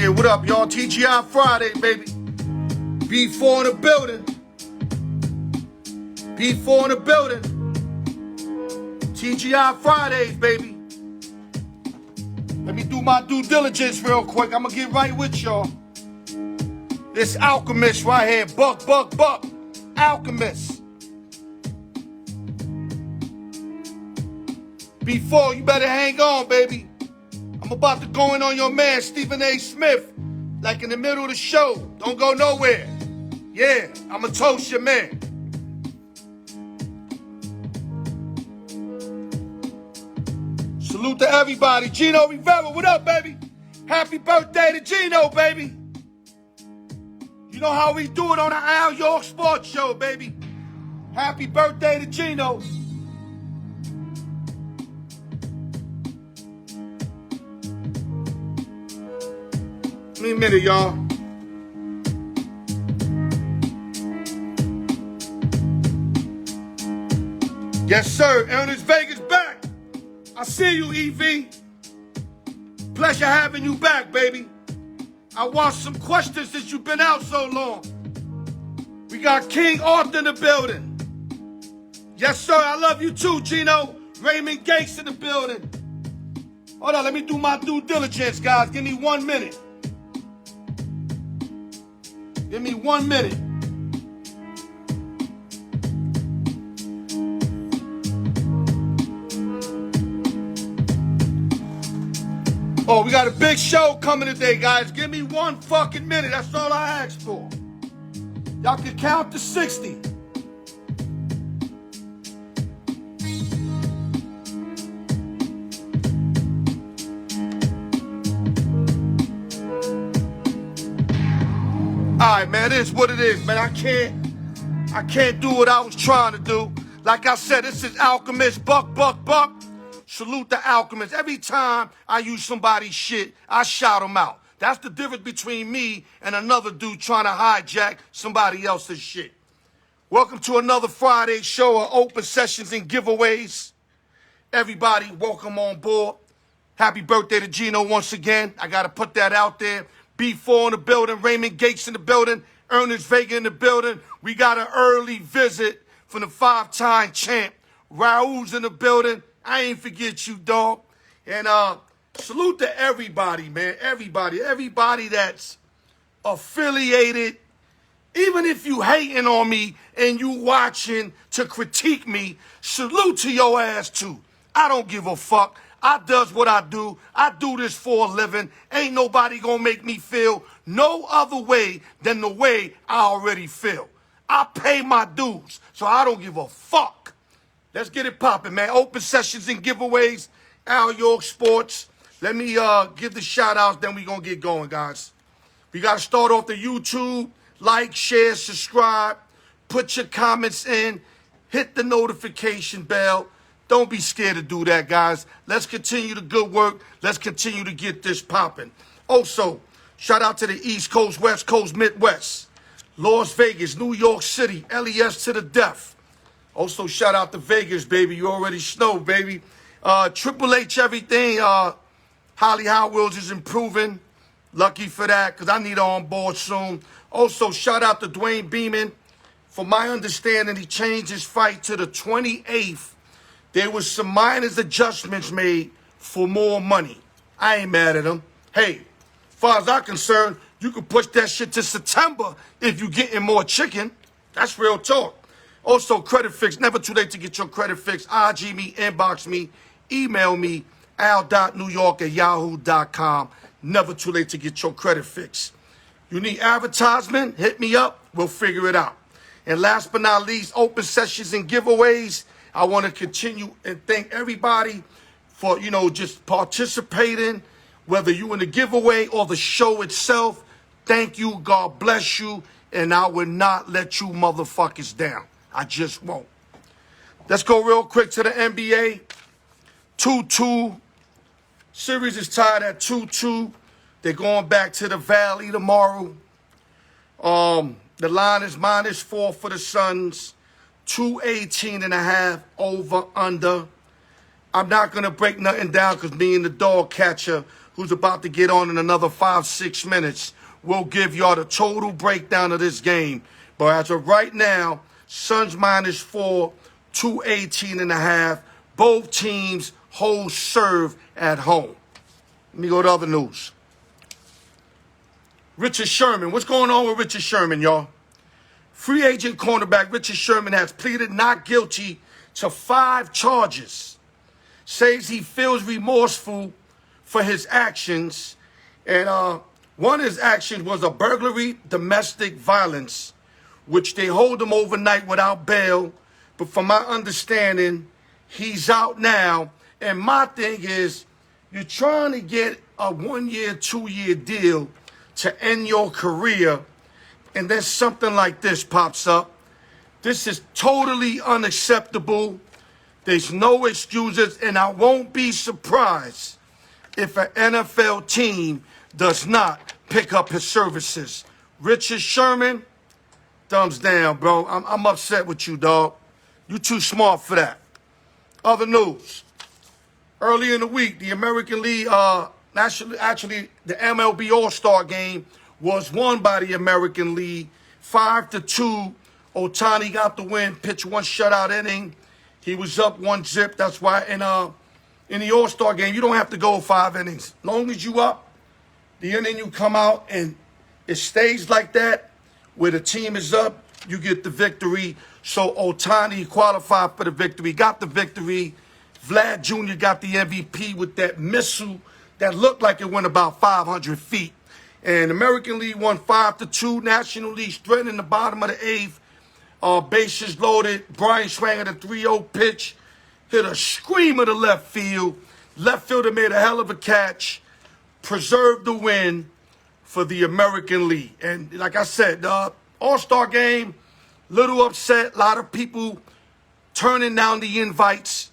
Yeah, what up, y'all? TGI Friday, baby. B4 in the building. B4 in the building. TGI Fridays, baby. Let me do my due diligence real quick. I'm gonna get right with y'all. This Alchemist right here. Buck. Alchemist. B4, you better hang on, baby. I'm about to go in on your man, Stephen A. Smith, like in the middle of the show. Don't go nowhere. Yeah, I'ma toast your man. Salute to everybody. Gino Rivera, what up, baby? Happy birthday to Gino, baby. You know how we do it on the Al York Sports Show, baby. Happy birthday to Gino. Give me a minute, y'all. Yes, sir. Ernest Vegas back. I see you, EV. Pleasure having you back, baby. I watched some questions since you've been out so long. We got King Arthur in the building. Yes, sir. I love you too, Gino. Raymond Gates in the building. Hold on. Let me do my due diligence, guys. Give me 1 minute. Give me 1 minute. Oh, we got a big show coming today, guys. Give me 1 fucking minute. That's all I asked for. Y'all can count to 60. All right, man, it is what it is, man. I can't do what I was trying to do. Like I said, this is Alchemist, Buck. Salute the Alchemist. Every time I use somebody's shit, I shout them out. That's the difference between me and another dude trying to hijack somebody else's shit. Welcome to another Friday show of open sessions and giveaways. Everybody, welcome on board. Happy birthday to Gino once again. I got to put that out there. B4 in the building, Raymond Gates in the building, Ernest Vega in the building. We got an early visit from the 5-time champ. Raul's in the building. I ain't forget you, dog. And salute to everybody, man. Everybody that's affiliated. Even if you hating on me and you watching to critique me, salute to your ass too. I don't give a fuck. I does what I do. I do this for a living. Ain't nobody gonna make me feel no other way than the way I already feel. I pay my dues, so I don't give a fuck. Let's get it popping, man. Open sessions and giveaways. Al York Sports. Let me give the shout outs, then we gonna get going, guys. We gotta start off the YouTube. Like, share, subscribe. Put your comments in. Hit the notification bell. Don't be scared to do that, guys. Let's continue the good work. Let's continue to get this popping. Also, shout out to the East Coast, West Coast, Midwest. Las Vegas, New York City, LES to the death. Also, shout out to Vegas, baby. You already know, baby. Triple H, everything. Holly Hot Wheels is improving. Lucky for that, because I need her on board soon. Also, shout out to Dwayne Beeman. From my understanding, he changed his fight to the 28th. There was some minor adjustments made for more money. I ain't mad at him. Hey, as far as I'm concerned, you can push that shit to September if you getting more chicken. That's real talk. Also, credit fix. Never too late to get your credit fix. IG me, inbox me, email me, al.newyork@yahoo.com. Never too late to get your credit fix. You need advertisement? Hit me up. We'll figure it out. And last but not least, open sessions and giveaways. I want to continue and thank everybody for, just participating, whether you in the giveaway or the show itself. Thank you. God bless you. And I will not let you motherfuckers down. I just won't. Let's go real quick to the NBA. 2-2. Series is tied at 2-2. They're going back to the Valley tomorrow. The line is -4 for the Suns. 218.5 over under. I'm not going to break nothing down because me and the dog catcher, who's about to get on in another 5-6 minutes, will give y'all the total breakdown of this game. But as of right now, Suns -4, 218.5. Both teams hold serve at home. Let me go to other news. Richard Sherman. What's going on with Richard Sherman, y'all? Free agent cornerback Richard Sherman has pleaded not guilty to 5 charges. Says he feels remorseful for his actions. And one of his actions was a burglary, domestic violence, which they hold him overnight without bail. But from my understanding, he's out now. And my thing is, you're trying to get a 1-year, 2-year deal to end your career, and then something like this pops up. This is totally unacceptable. There's no excuses, and I won't be surprised if an NFL team does not pick up his services. Richard Sherman, thumbs down, bro. I'm upset with you, dog. You too smart for that. Other news. Early in the week, the American League, actually the MLB All-Star game was won by the American League. 5-2. Ohtani got the win, pitched 1 shutout inning. He was up 1-0. That's why in the All-Star game, you don't have to go 5 innings. As long as you up, the inning you come out and it stays like that, where the team is up, you get the victory. So Ohtani qualified for the victory, got the victory. Vlad Jr. got the MVP with that missile that looked like it went about 500 feet. And American League won 5-2. National League straight in the bottom of the 8th. Bases loaded. Brian swung at a 3-0 pitch. Hit a screamer to left field. Left fielder made a hell of a catch. Preserved the win for the American League. And like I said, the All-Star game, little upset. A lot of people turning down the invites.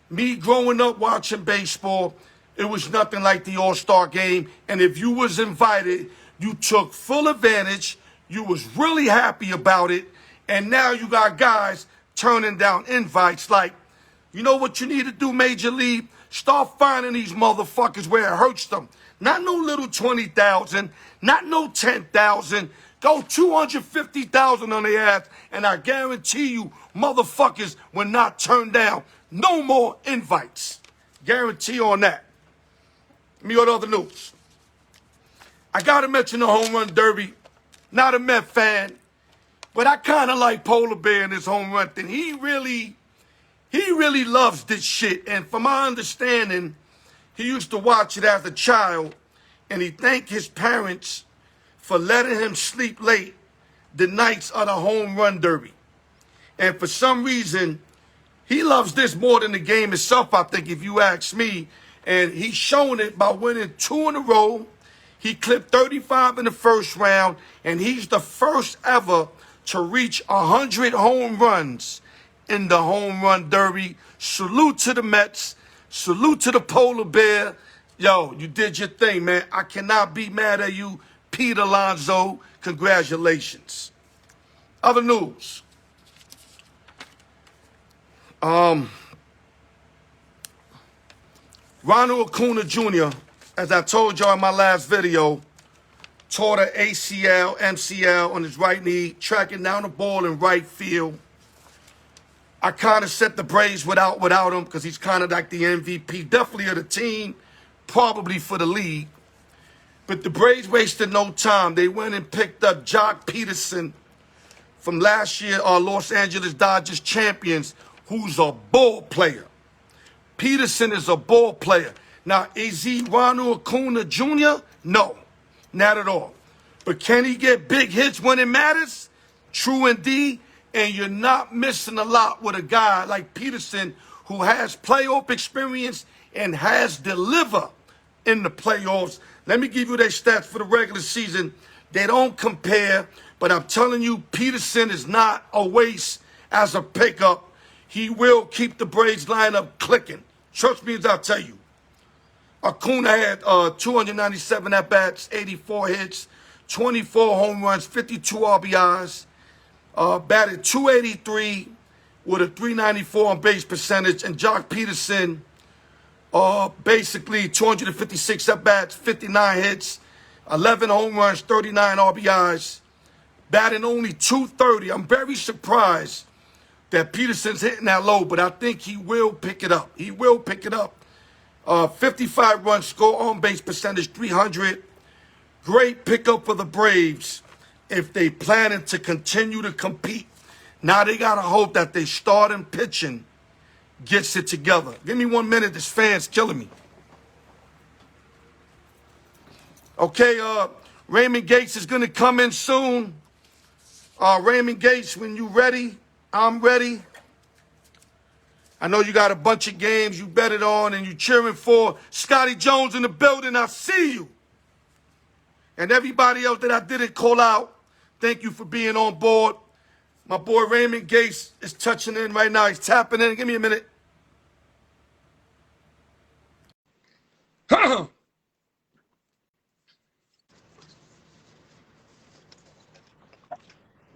Me growing up watching baseball, it was nothing like the All-Star game. And if you was invited, you took full advantage. You was really happy about it. And now you got guys turning down invites. Like, you know what you need to do, Major League? Start finding these motherfuckers where it hurts them. Not no little 20,000, not no 10,000. Go 250,000 on their ass, and I guarantee you, motherfuckers will not turn down no more invites. Guarantee on that. Let me go to other news. I gotta mention the home run derby. Not a Met fan, but I kind of like Polar Bear in his home run thing. He really loves this shit. And from my understanding, he used to watch it as a child, and he thanked his parents for letting him sleep late the nights of the home run derby. And for some reason, he loves this more than the game itself, I think, if you ask me. And he's shown it by winning 2 in a row. He clipped 35 in the first round, and he's the first ever to reach 100 home runs in the home run derby. Salute to the Mets. Salute to the Polar Bear. Yo, you did your thing, man. I cannot be mad at you, Pete Alonso. Congratulations. Other news. Ronald Acuna Jr., as I told y'all in my last video, tore the ACL, MCL on his right knee, tracking down the ball in right field. I kind of set the Braves without him because he's kind of like the MVP, definitely of the team, probably for the league. But the Braves wasted no time. They went and picked up Joc Pederson from last year, our Los Angeles Dodgers champions, who's a ball player. Pederson is a ball player. Now, is he Ronald Acuna Jr.? No, not at all. But can he get big hits when it matters? True indeed. And you're not missing a lot with a guy like Pederson, who has playoff experience and has delivered in the playoffs. Let me give you their stats for the regular season. They don't compare, but I'm telling you, Pederson is not a waste as a pickup. He will keep the Braves lineup clicking. Trust me as I tell you. Acuna had 297 at-bats, 84 hits, 24 home runs, 52 RBIs, batted .283 with a .394 on base percentage, and Joc Pederson Basically 256 at-bats, 59 hits, 11 home runs, 39 RBIs, batting only 230. I'm very surprised that Pederson's hitting that low, but I think he will pick it up. He will pick it up. 55 runs score, on base percentage 300. Great pickup for the Braves if they planning to continue to compete. Now they got to hope that they starting pitching gets it together. Give me 1 minute. This fan's killing me. Okay, Raymond Gates is going to come in soon. Raymond Gates, when you ready, I'm ready. I know you got a bunch of games you betted on and you cheering for. Scotty Jones in the building, I see you. And everybody else that I didn't call out, thank you for being on board. My boy Raymond Gates is touching in right now. He's tapping in. Give me a minute.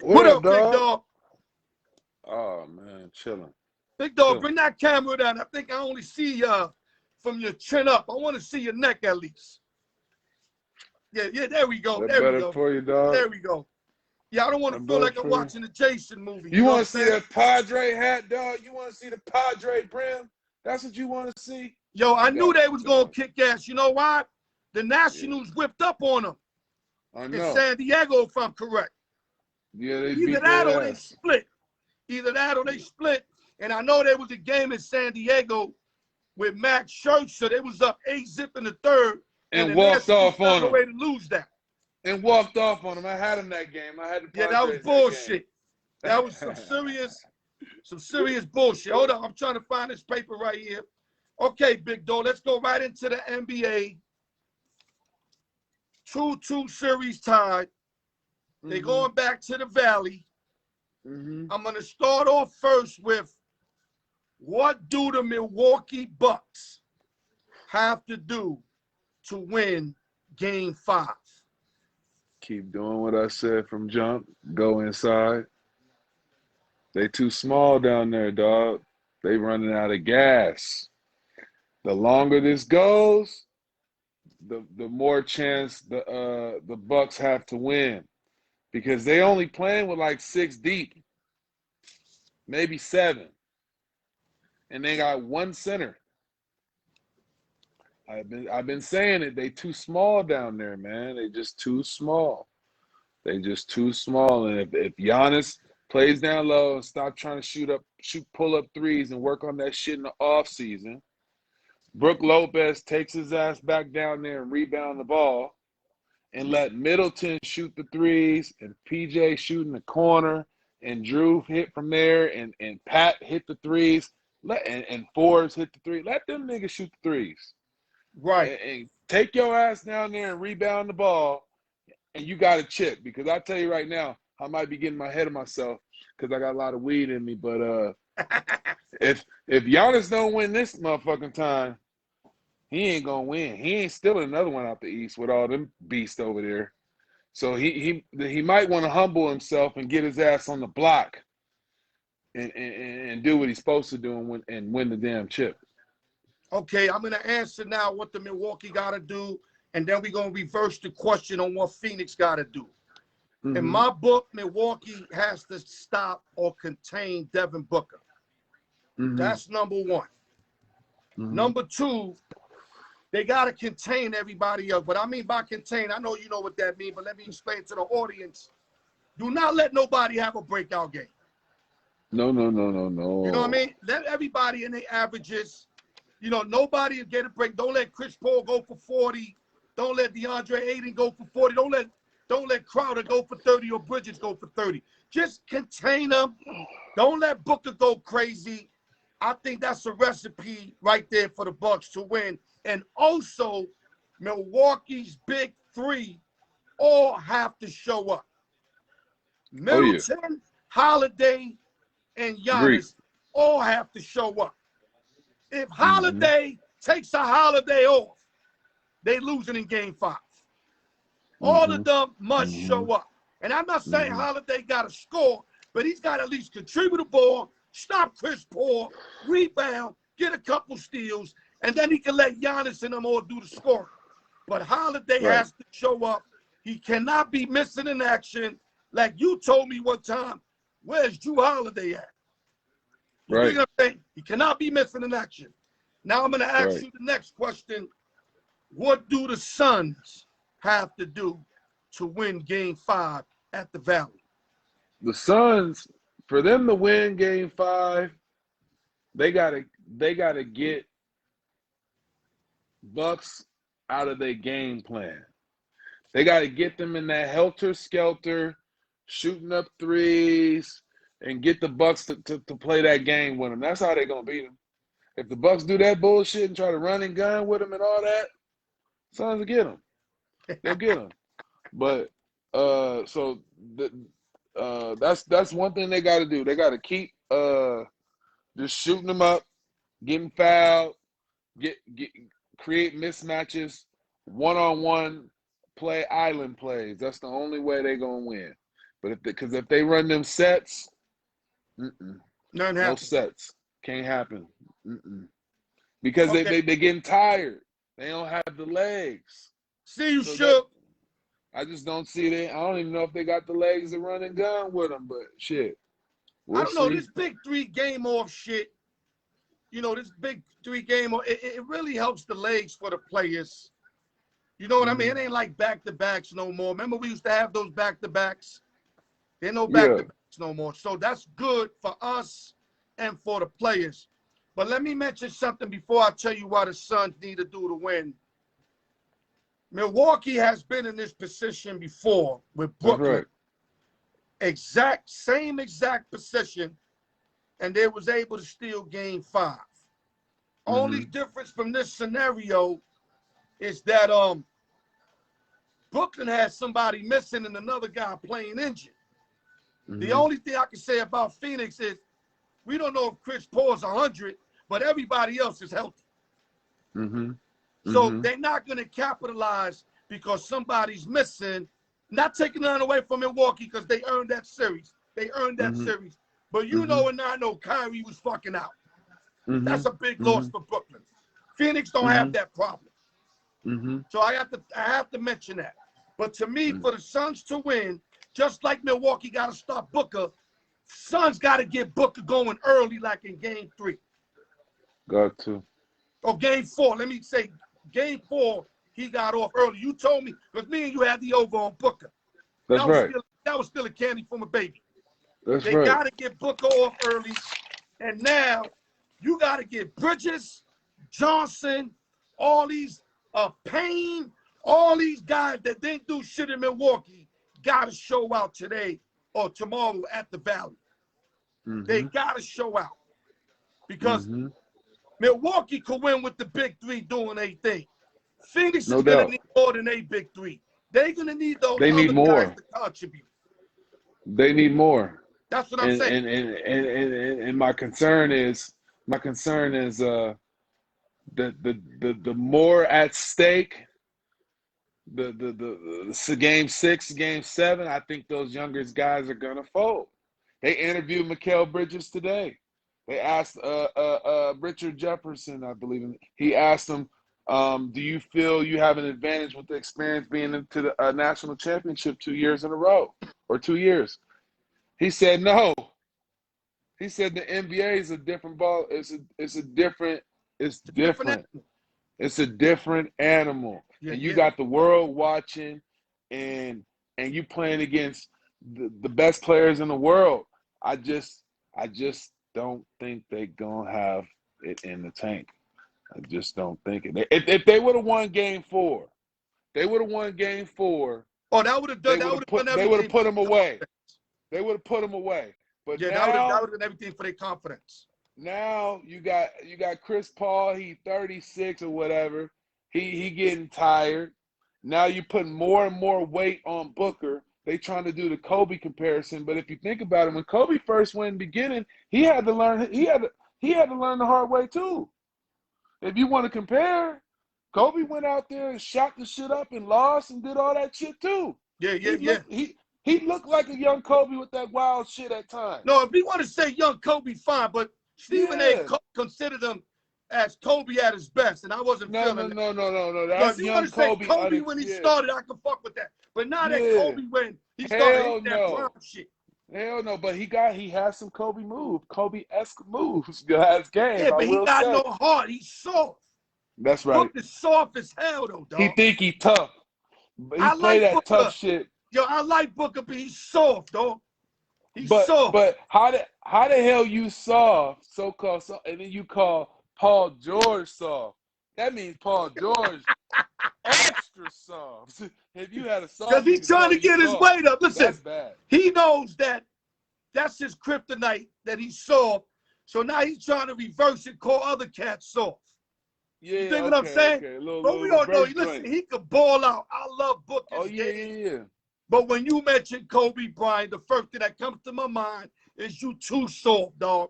What What up, up, big dog? dog? Oh man, chilling. Big dog, bring that camera down. I think I only see from your chin up. I want to see your neck at least. Yeah, there we go. That There we better go. for you, dog. There we go. Yeah, I don't want to feel like I'm watching a Jason movie. You want to see that Padre hat, dog? You want to see the Padre brim? That's what you want to see? Yo, I knew they was going to kick ass. You know why? The Nationals whipped up on them in San Diego, if I'm correct. Yeah, they Either beat that their or they ass. split. Either that or they split. And I know there was a game in San Diego with Max Scherzer. They was up 8-0 in the third. And walked off on them. Way to lose that. And walked off on them. I had him that game. I had the Padres that was bullshit. That was some serious bullshit. Hold on, I'm trying to find this paper right here. Okay, big dog, let's go right into the NBA. 2-2 series tied. They're going back to the Valley. I'm going to start off first with, what do the Milwaukee Bucks have to do to win Game 5? Keep doing what I said from jump. Go inside. They too small down there, dog. They running out of gas. The longer this goes, the more chance the Bucks have to win, because they only playing with like 6 deep, maybe 7, and they got 1 center. I've been saying it. They too small down there, man. They just too small. They just too small. And if Giannis plays down low and stop trying to pull up threes and work on that shit in the off season, Brook Lopez takes his ass back down there and rebound the ball, and let Middleton shoot the threes and PJ shoot in the corner and Drew hit from there and Pat hit the threes and Forbes hit the three. Let them niggas shoot the threes. Right. And take your ass down there and rebound the ball, and you got a chip. Because I tell you right now, I might be getting my head of myself because I got a lot of weed in me. But if Giannis don't win this motherfucking time, he ain't gonna win. He ain't stealing another one out the East with all them beasts over there. So he might want to humble himself and get his ass on the block and do what he's supposed to do and win the damn chip. Okay, I'm going to answer now what the Milwaukee got to do, and then we're going to reverse the question on what Phoenix got to do. In my book, Milwaukee has to stop or contain Devin Booker. That's number 1. Number 2, they got to contain everybody else. What I mean by contain, I know you know what that means, but let me explain to the audience. Do not let nobody have a breakout game. No. You know what I mean? Let everybody in their averages. You know, nobody will get a break. Don't let Chris Paul go for 40. Don't let DeAndre Ayton go for 40. Don't let Crowder go for 30 or Bridges go for 30. Just contain them. Don't let Booker go crazy. I think that's a recipe right there for the Bucks to win. And also, Milwaukee's big 3 all have to show up. Middleton, Holiday, and Giannis all have to show up. If Holiday takes a holiday off, they losing in Game 5. All of them must show up. And I'm not saying Holiday got to score, but he's got to at least contribute the ball, stop Chris Paul, rebound, get a couple steals, And then he can let Giannis and them all do the scoring. But Holiday has to show up. He cannot be missing in action. Like you told me one time, where's Drew Holiday at? You know what I'm saying? He cannot be missing in action. Now I'm going to ask you the next question. What do the Suns have to do to win Game 5 at the Valley? The Suns, for them to win Game 5, they gotta get Bucks out of their game plan. They got to get them in that helter-skelter, shooting up threes, and get the Bucks to play that game with them. That's how they're going to beat them. If the Bucks do that bullshit and try to run and gun with them and all that, Suns will get them. They'll get them. But that's one thing they got to do. They got to keep just shooting them up, getting fouled, create mismatches, one-on-one play, island plays. That's the only way they're going to win. But if they run them sets, no sets. Can't happen. Because they getting tired. They don't have the legs. See you, Shook. I just don't see that. I don't even know if they got the legs to run and gun with them, but shit. I don't know. This big 3 game off shit, this big 3 game off, it really helps the legs for the players. You know what I mean? It ain't like back-to-backs no more. Remember we used to have those back-to-backs? There ain't no back-to-backs no more. So that's good for us and for the players. But let me mention something before I tell you what the Suns need to do to win. Milwaukee has been in this position before with Brooklyn. Same exact position, and they was able to steal Game 5. Only difference from this scenario is that Brooklyn has somebody missing and another guy playing injured. The only thing I can say about Phoenix is we don't know if Chris Paul's 100, but everybody else is healthy. So they're not going to capitalize because somebody's missing. Not taking none away from Milwaukee because they earned that series. They earned that series. But and I know Kyrie was fucking out. That's a big loss for Brooklyn. Phoenix don't have that problem. So I have to mention that. But to me, for the Suns to win, just like Milwaukee got to stop Booker, Suns got to get Booker going early, like in Game 3. Got to. Or Game 4. Let me say, Game 4, he got off early. You told me, because me and you had the over on Booker. That's right. That was still a candy from a baby. They got to get Booker off early. And now you got to get Bridges, Johnson, all these Payne, all these guys that didn't do shit in Milwaukee got to show out today or tomorrow at the Valley. They got to show out. Because Milwaukee could win with the big 3 doing their thing. Phoenix is going to need more than a big 3. They're going to need those other guys to contribute. They need more. That's what I'm saying. And my concern is the more at stake, the Game 6, Game 7, I think those younger guys are gonna fold. They interviewed Mikal Bridges today. They asked Richard Jefferson, I believe, he asked him, do you feel you have an advantage with the experience being into the national championship 2 years in a row or 2 years? He said no. He said the NBA is a different ball. It's different. It's a different animal. Yeah, and you got the world watching, and you playing against the best players in the world. I just don't think they gonna have it in the tank. I just don't think it. If they would have won Game 4, they would have won Game 4. Oh, that would have done. They would have put them away. They would have put them away. But yeah, now, that would have done everything for their confidence. Now you got Chris Paul. He 36 or whatever. He getting tired. Now you're putting more and more weight on Booker. They trying to do the Kobe comparison, but if you think about it, when Kobe first went in the beginning, he had to learn. He had to learn the hard way too. If you want to compare, Kobe went out there and shot the shit up and lost and did all that shit too. Yeah. He looked like a young Kobe with that wild shit at times. No, if we want to say young Kobe, fine, but Stephen A. considered him as Kobe at his best, and I wasn't No. feeling that. No. So if That's you want young to say Kobe. Kobe when he started, I can fuck with that. But not that Yeah. Kobe when he started Hell hitting that prime no. shit. Hell no. But he has some Kobe-esque moves. Has game, Yeah, I but he will got say. no heart. He's soft. That's right. Book is soft as hell, though, He dog. think he tough. But he I play like that tough Booker. shit. Yo, I like Booker, but he's soft, dog. He's But soft. how the hell you soft, so-called soft, and then you call Paul George soft? That means Paul George extra soft. If you had a Because soft he's nigga trying call to you get his soft, weight up. Listen, that's bad. he knows that that's his kryptonite, that he's soft. So now he's trying to reverse it, call other cats soft. Yeah, You think what I'm saying? okay. But we all know, Reverse listen, joint. he could ball out. I love Booker's Oh yeah, game. yeah. But when you mention Kobe Bryant, the first thing that comes to my mind is you too soft, dog.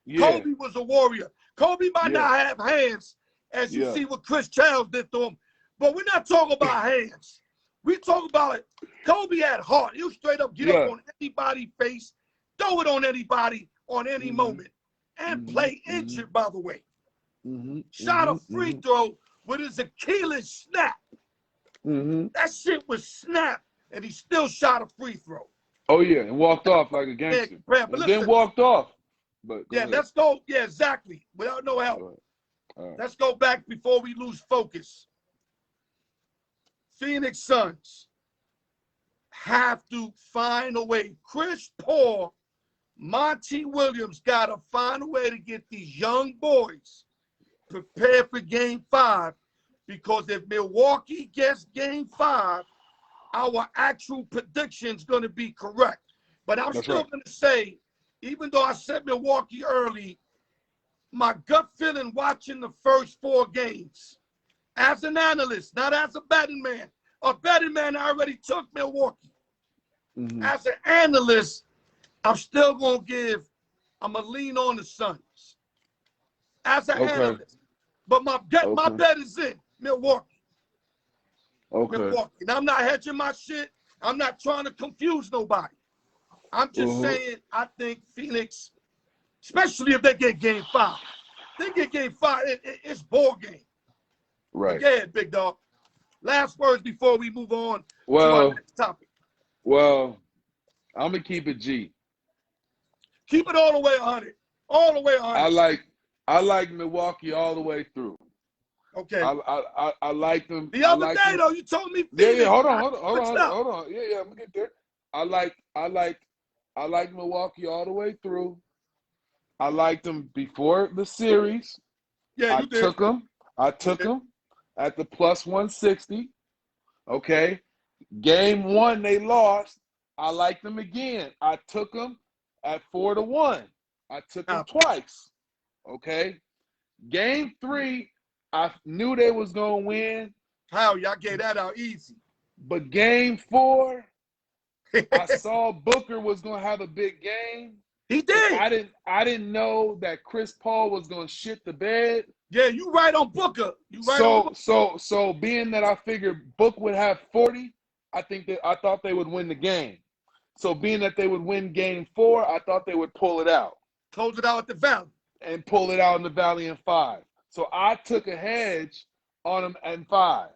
Yeah. Kobe was a warrior. Kobe might not have hands, as you see what Chris Childs did to him. But we're not talking about hands. We talk about it. Kobe had heart. He'll straight up get up on anybody's face, throw it on anybody on any moment, and play injured, by the way. Shot a free throw with his Achilles snap. That shit was snapped, and he still shot a free throw. Oh yeah, and walked off like a gangster. Yeah, but and listen, then walked off. But yeah, ahead. let's go. Yeah, exactly. Without no help. All right. Let's go back before we lose focus. Phoenix Suns have to find a way. Chris Paul, Monty Williams got to find a way to get these young boys prepared for Game 5, because if Milwaukee gets Game 5, our actual prediction's going to be correct. But I'm still going to say, even though I said Milwaukee early, my gut feeling watching the first 4 games, as an analyst, not as a betting man. A betting man, I already took Milwaukee. As an analyst, I'm still going to lean on the Suns. As an analyst. But my bet is in Milwaukee. Milwaukee. And I'm not hedging my shit. I'm not trying to confuse nobody. I'm just saying I think Phoenix, especially if they get Game 5. They get Game 5, it's ball game. Right. Go ahead, big dog. Last words before we move on to our next topic. Well, I'm going to keep it G. Keep it all the way 100. All the way 100. I like Milwaukee all the way through. Okay. I like them. The other day, though, you told me Phoenix. Yeah, hold on. Yeah, I'm gonna get there. I like Milwaukee all the way through. I liked them before the series. Yeah, you did. I took them at the plus 160. Okay. Game 1, they lost. I liked them again. I took them at 4-1. I took them twice. Okay. Game 3, I knew they was gonna win. How y'all gave that out easy? But Game 4, I saw Booker was gonna have a big game. He did. I didn't know that Chris Paul was gonna shit the bed. Yeah, you right on Booker. So being that I figured Book would have 40, I thought they would win the game. So being that they would win Game 4, I thought they would pull it out. Close it out at the Valley. And pull it out in the Valley in 5. So I took a hedge on them in 5.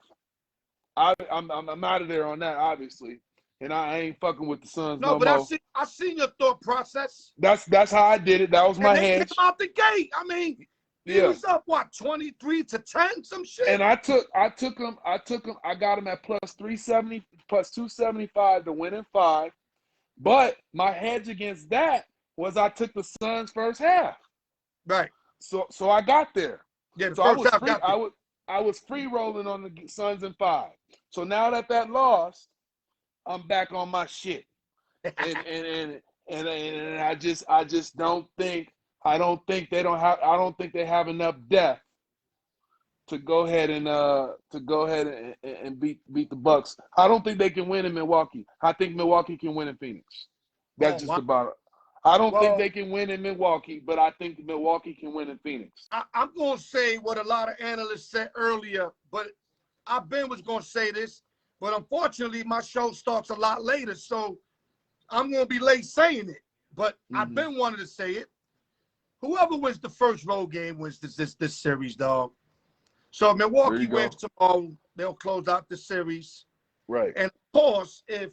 I'm out of there on that, obviously, and I ain't fucking with the Suns no but more. I seen your thought process. That's how I did it. That was my hedge. Came out the gate. I mean, he was up what 23-10, some shit. And I took him. I got him at plus 370, plus 275 to win in 5. But my hedge against that was I took the Suns first half. Right. So I got there. Yeah, the so first half got there. I was free rolling on the Suns in 5. So now that lost, I'm back on my shit. And I just don't think they have enough depth to go ahead and beat the Bucks. I don't think they can win in Milwaukee. I think Milwaukee can win in Phoenix. That's about it. I don't think they can win in Milwaukee, but I think Milwaukee can win in Phoenix. I'm going to say what a lot of analysts said earlier, but was going to say this, but unfortunately my show starts a lot later, so I'm going to be late saying it. But I've been wanting to say it. whoever wins the first road game wins this series, dog. So if There Milwaukee you go. wins tomorrow, they'll close out the series. Right. And of course, if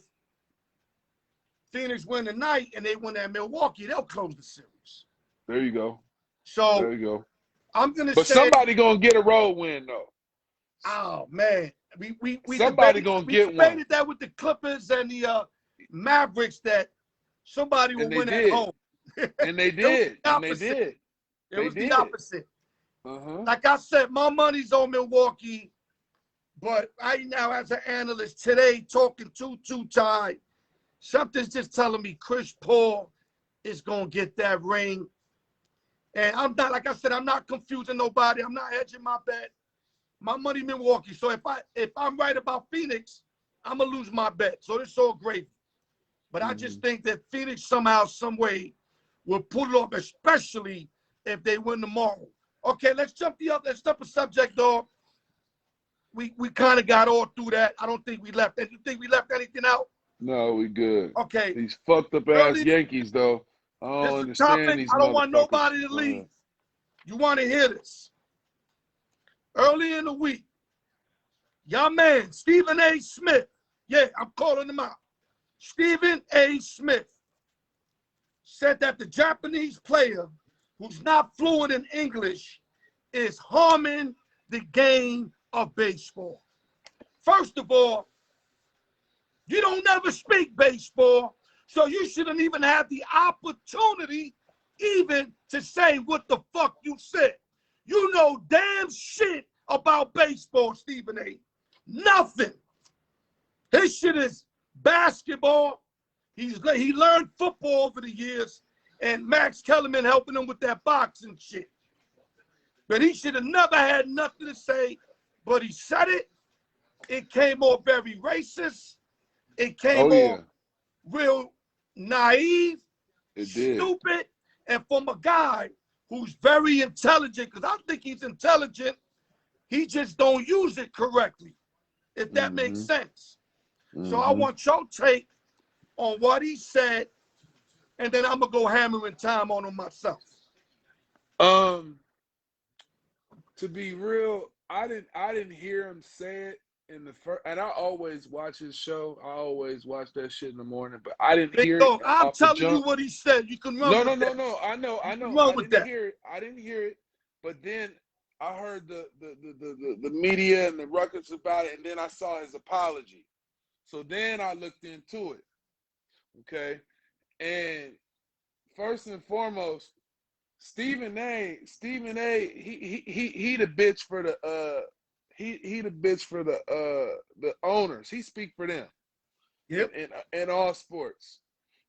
Phoenix win tonight and they win at Milwaukee, they'll close the series. There you go. So There you go. I'm gonna But say, somebody gonna get a road win though. oh man, we Somebody debated, gonna we get one. debated that with the Clippers and the Mavericks that somebody will And they win at did. home. And they It was did. the And they opposite. did. It They was the did. opposite. Uh-huh. Like I said, my money's on Milwaukee, but right now, as an analyst today, talking two time, something's just telling me Chris Paul is gonna get that ring. And I'm not, like I said, I'm not confusing nobody. I'm not hedging my bet. My money Milwaukee. So if I'm right about Phoenix, I'm gonna lose my bet. So it's all gravy. But I just think that Phoenix somehow, some way, will pull it off, especially if they win tomorrow. Okay, let's jump a subject, dog. We kind of got all through that. I don't think we left. You think we left anything out? No, we good. Okay. These fucked up ass Yankees though. I don't This is a understand topic. these I don't want motherfuckers. nobody to leave. You want to hear this? Early in the week, your man, Stephen A. Smith. Yeah, I'm calling him out. Stephen A. Smith said that the Japanese player who's not fluent in English is harming the game of baseball. First of all, you don't never speak baseball, so you shouldn't even have the opportunity even to say what the fuck you said. You know damn shit about baseball, Stephen A. Nothing. His shit is basketball. He learned football over the years, and Max Kellerman helping him with that boxing shit. But he should have never had nothing to say, but he said it. It came off very racist. It came off real naive, stupid, and from a guy who's very intelligent, because I think he's intelligent, he just don't use it correctly, if that makes sense. So I want your take on what he said, and then I'm gonna go hammering time on him myself. To be real, I didn't hear him say it in the first, and I always watch his show. I always watch that shit in the morning, but I didn't hear it. I'm telling you what he said. You can run with that. No. I know. I didn't hear it. I didn't hear it. But then I heard the media and the ruckus about it, and then I saw his apology. So then I looked into it. Okay, and first and foremost, Stephen A. He the bitch for the he the bitch for the owners. He speak for them. Yep. In all sports.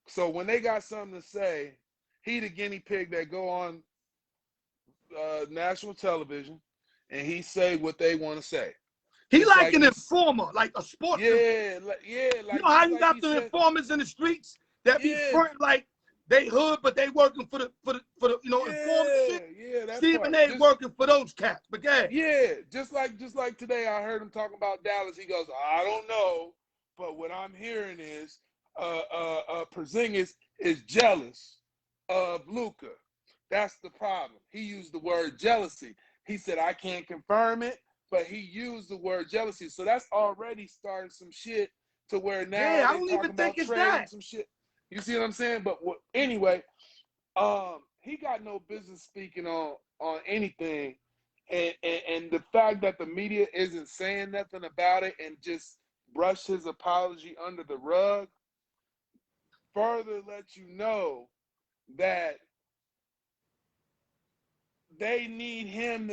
So when they got something to say, he the guinea pig that go on national television and he say what they want to say. He Just like an informer, like a sports. Yeah, you know how you got the informers in the streets that be front like they hood, but they working for the informers shit. Yeah, that's Stephen A. working for those cats, but just like today, I heard him talking about Dallas. He goes, I don't know, but what I'm hearing is, Porzingis is jealous of Luka. That's the problem. He used the word jealousy. He said, I can't confirm it, but he used the word jealousy. So that's already starting some shit to where now I don't even think it's that. Some shit. You see what I'm saying? But anyway, he got no business speaking on anything. And the fact that the media isn't saying nothing about it and just brush his apology under the rug further lets you know that they need him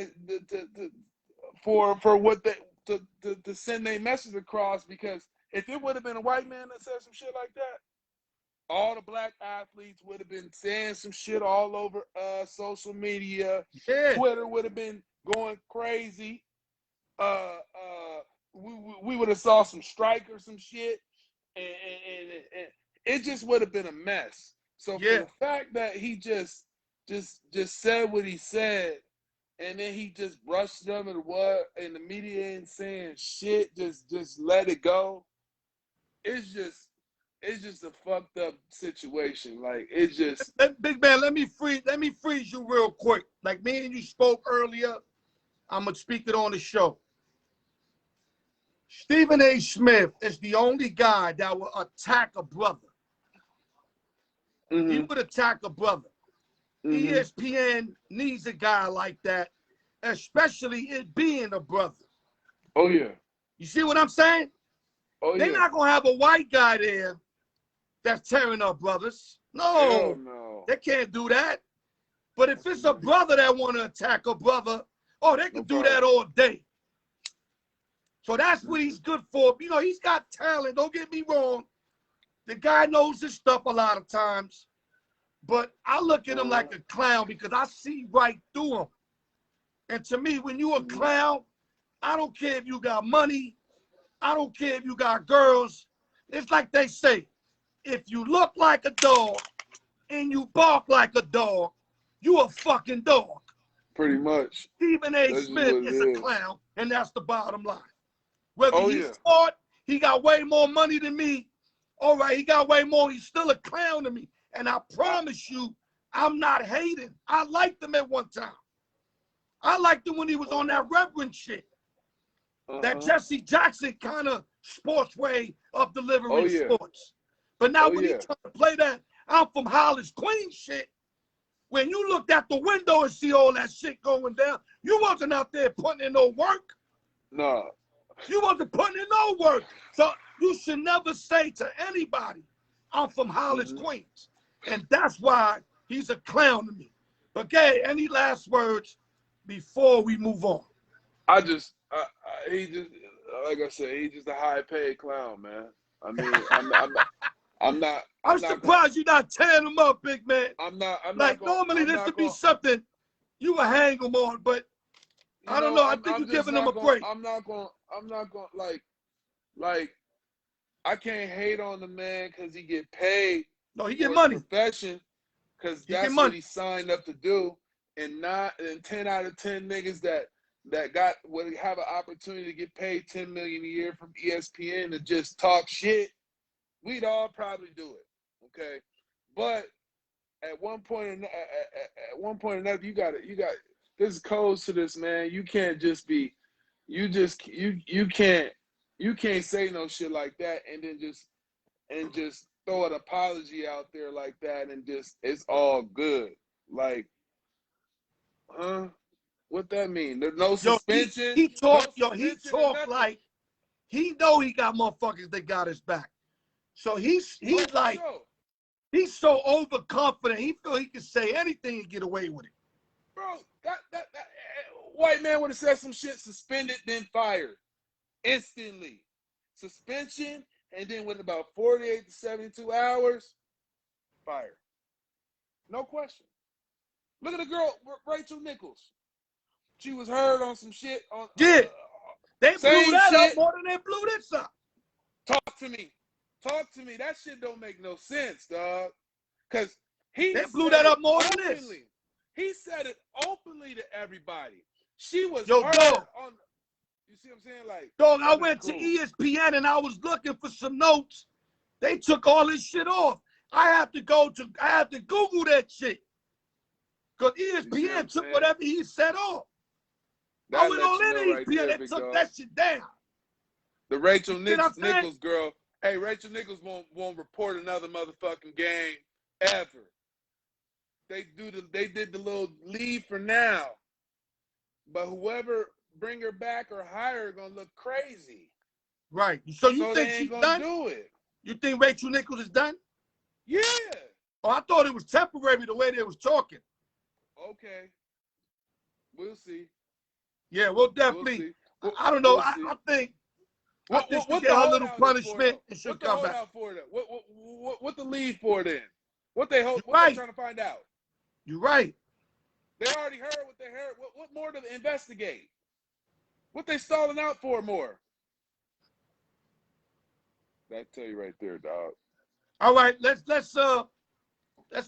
to send a message across, because if it would have been a white man that said some shit like that, all the black athletes would have been saying some shit all over social media. Yeah. Twitter would have been going crazy. We would have saw some strike or some shit, and it just would have been a mess. So for the fact that he just said what he said, and then he just brushed them and and the media ain't saying shit, just let it go. It's just it's just a fucked up situation. Like it's just Big man, let me freeze you real quick. Like me and you spoke earlier, I'm gonna speak it on the show. Stephen A. Smith is the only guy that will attack a brother. He would attack a brother. ESPN needs a guy like that, especially it being a brother. Oh yeah. You see what I'm saying? Oh They're yeah. not gonna have a white guy there that's tearing up brothers. No, no. they can't do that. But if it's a brother that want to attack a brother, oh, they can do that all day. So that's what he's good for. You know, he's got talent. Don't get me wrong. The guy knows his stuff a lot of times. But I look at him like a clown because I see right through him. And to me, when you a clown, I don't care if you got money. I don't care if you got girls. It's like they say, if you look like a dog and you bark like a dog, you a fucking dog. Pretty much. Stephen A. Smith is a clown, and that's the bottom line. Whether he's smart, he got way more money than me. All right, he got way more. He's still a clown to me. And I promise you, I'm not hating. I liked him at one time. I liked him when he was on that Reverend shit. That Jesse Jackson kind of sports way of delivering sports. But now when he trying to play that I'm from Hollis, Queens shit, when you looked out the window and see all that shit going down, you wasn't out there putting in no work. No. You wasn't putting in no work. So you should never say to anybody, I'm from Hollis, Queens. And that's why he's a clown to me. Okay, any last words before we move on? He just, like I said, he's just a high-paid clown, man. I mean, I'm surprised you're not tearing him up, big man. I'm not normally this would be something you would hang him on, but I don't know. I think you're giving him a break. I'm not going like I can't hate on the man because he get paid. No, he get money. Profession, because that's what he signed up to do. And 10 out of 10 niggas that would have an opportunity to get paid $10 million a year from ESPN to just talk shit, we'd all probably do it, okay? But at one point or another, you got there's codes to this, man. You can't just be, you can't say no shit like that and then just throw an apology out there like that and just it's all good. Like, huh? What that mean? There's no suspension. He talk like he know he got motherfuckers that got his back. So he's like he's so overconfident. He feel he can say anything and get away with it. Bro, that white man would have said some shit, suspended, then fired instantly. Suspension, and then with about 48 to 72 hours, fired. No question. Look at the girl, Rachel Nichols. She was heard on some shit. They blew that shit. up more than they blew this up. Talk to me. That shit don't make no sense, dog. Because they blew that up more than this. He said it openly to everybody. She was heard on. You see what I'm saying? Like, dog, I went to ESPN and I was looking for some notes. They took all this shit off. I have to Google that shit. Because ESPN took whatever he said off. I went on ESPN and took that shit down. The Rachel Nichols girl. Hey, Rachel Nichols won't report another motherfucking game ever. They did the little leave for now. But whoever bring her back or hire her gonna look crazy. Right. So you think she's done? Do it. You think Rachel Nichols is done? Yeah. Oh, I thought it was temporary the way they was talking. Okay. We'll see. Yeah, we'll definitely. I don't know. I think we get her little punishment and she'll come back. What the leave for then? What they trying to find out? You're right. They already heard what they heard. What more to investigate? What they stalling out for more? That tell you right there, dog. All right, let's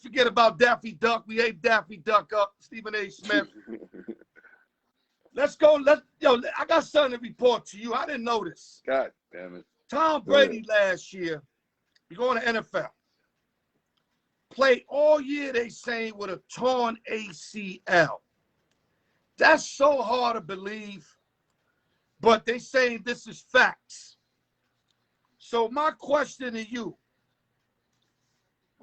forget about Daffy Duck. We ate Daffy Duck up, Stephen A. Smith. Let's go. I got something to report to you. I didn't know this. God damn it. Tom Brady last year, He going to NFL. Played all year, they saying, with a torn ACL. That's so hard to believe, but they saying this is facts. So my question to you,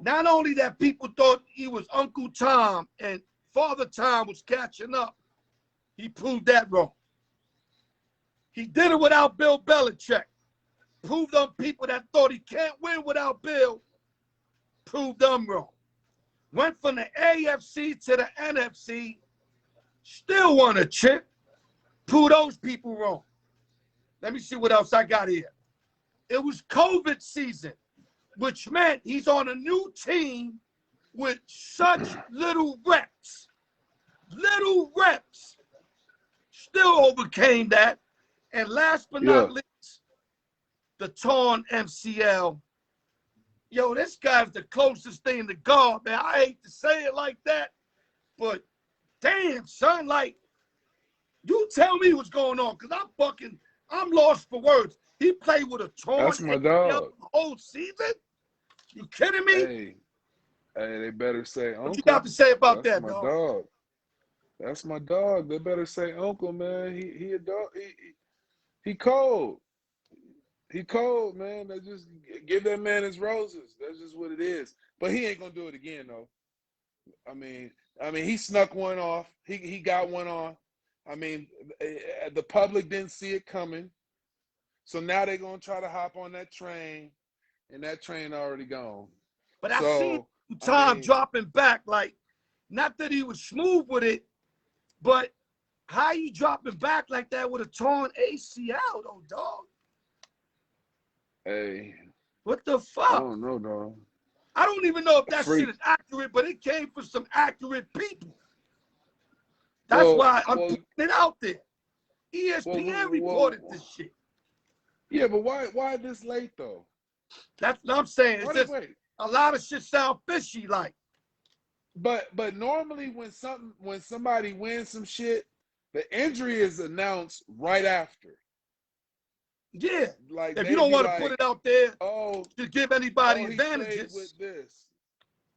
not only that people thought he was Uncle Tom and Father Time was catching up, he proved that wrong. He did it without Bill Belichick. Proved them people that thought he can't win without Bill, proved them wrong. Went from the AFC to the NFC, still won a chip, proved those people wrong. Let me see what else I got here. It was COVID season, which meant he's on a new team with such little reps. Little reps. Still overcame that. And last but not least, the torn MCL. Yo, this guy's the closest thing to God, man. I hate to say it like that, but damn, son, like, you tell me what's going on, because I'm lost for words. He played with a torn That's my ACL dog. the whole season? You kidding me? Hey, they better say uncle. What you got to say about That's that, my dog? dog. That's my dog. They better say uncle, man. He a dog. He cold. He cold, man. They just give that man his roses. That's just what it is. But he ain't gonna do it again, though. I mean, he snuck one off. He got one on. I mean, the public didn't see it coming. So now they're gonna try to hop on that train, and that train already gone. But I seen Tom dropping back, like, not that he was smooth with it, but how you dropping back like that with a torn ACL, though, dog? Hey. What the fuck? I don't know, dog. I don't even know if that shit is accurate, but it came from some accurate people. That's why I'm putting it out there. ESPN reported this shit. Yeah, but why this late, though? That's what I'm saying. It's just a lot of shit sound fishy, like. But normally when somebody wins some shit, the injury is announced right after. Yeah, like if you don't want to put it out there to give anybody advantages. He played with this.